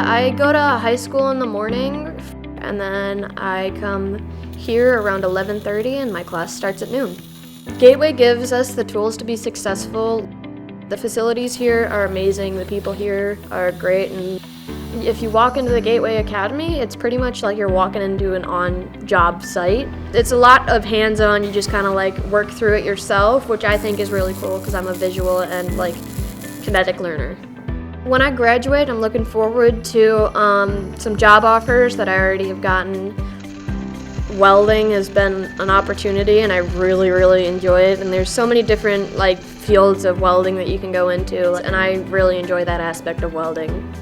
I go to high school in the morning, and then I come here around 11:30, and my class starts at noon. Gateway gives us the tools to be successful. The facilities here are amazing, the people here are great, and if you walk into the Gateway Academy, it's pretty much like you're walking into an on-job site. It's a lot of hands-on, you just kind of like work through it yourself, which I think is really cool because I'm a visual and like kinetic learner. When I graduate, I'm looking forward to some job offers that I already have gotten. Welding has been an opportunity and I really enjoy it, and there's so many different like fields of welding that you can go into, and I really enjoy that aspect of welding.